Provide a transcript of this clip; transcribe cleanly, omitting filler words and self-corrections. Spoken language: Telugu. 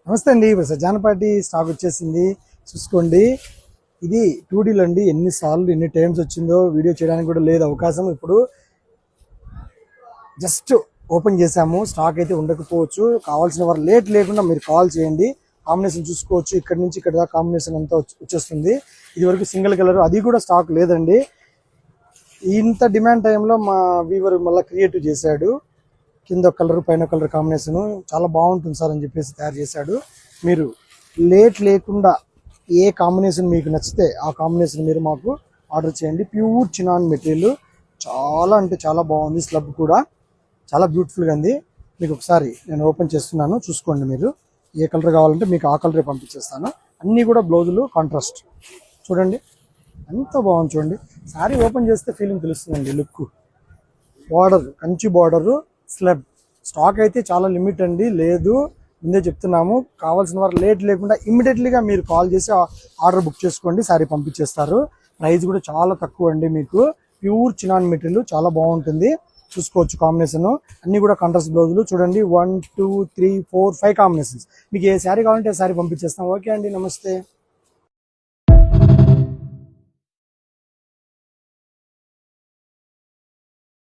నమస్తే అండి. ఇప్పుడు సజ్జానపాటి స్టాక్ వచ్చేసింది చూసుకోండి. ఇది 2Dలో అండి. ఎన్నిసార్లు ఎన్ని టైమ్స్ వచ్చిందో వీడియో చేయడానికి కూడా లేదు అవకాశం. ఇప్పుడు జస్ట్ ఓపెన్ చేసాము. స్టాక్ అయితే ఉండకపోవచ్చు. కావాల్సిన వారు లేట్ లేకుండా మీరు కాల్ చేయండి. కాంబినేషన్ చూసుకోవచ్చు. ఇక్కడ నుంచి ఇక్కడ దాకా కాంబినేషన్ అంతా వచ్చేస్తుంది. ఇది వరకు సింగిల్ కలర్, అది కూడా స్టాక్ లేదండి. ఇంత డిమాండ్ టైంలో మా వీవర్ మళ్ళీ క్రియేటివ్ చేశాడు. కింద కలర్ పైన కలర్ కాంబినేషన్ చాలా బాగుంటుంది సార్ అని చెప్పేసి తయారు చేశాడు. మీరు లేట్ లేకుండా ఏ కాంబినేషన్ మీకు నచ్చితే ఆ కాంబినేషన్ మీరు మాకు ఆర్డర్ చేయండి. ప్యూర్ చినాన్ మెటీరియల్, చాలా అంటే చాలా బాగుంది. స్లబ్ కూడా చాలా బ్యూటిఫుల్గా ఉంది. మీకు ఒకసారి నేను ఓపెన్ చేస్తున్నాను, చూసుకోండి. మీరు ఏ కలర్ కావాలంటే మీకు ఆ కలరే పంపించేస్తాను. అన్నీ కూడా బ్లౌజులు కాంట్రాస్ట్ చూడండి, ఎంత బాగుంది చూడండి. శారీ ఓపెన్ చేస్తే ఫీలింగ్ తెలుస్తుందండి. Look, border, Kanchi border, slub. Stock అయితే చాలా లిమిట్ అండి, లేదు ముందే చెప్తున్నాము. కావాల్సిన వారు లేట్ లేకుండా ఇమ్మీడియట్లీగా మీరు కాల్ చేసి ఆర్డర్ బుక్ చేసుకోండి, శారీ పంపించేస్తారు. ప్రైస్ కూడా చాలా తక్కువ అండి. మీకు ప్యూర్ చినాన్ మెటీరియల్ చాలా బాగుంటుంది. చూసుకోవచ్చు కాంబినేషన్ అన్ని కూడా కాంట్రాస్ట్ బ్లౌజులు చూడండి. 1 2 3 4 5 కాంబినేషన్స్. మీకు ఏ శారీ కావాలంటే ఆ శారీ పంపించేస్తాం. ఓకే అండి, నమస్తే.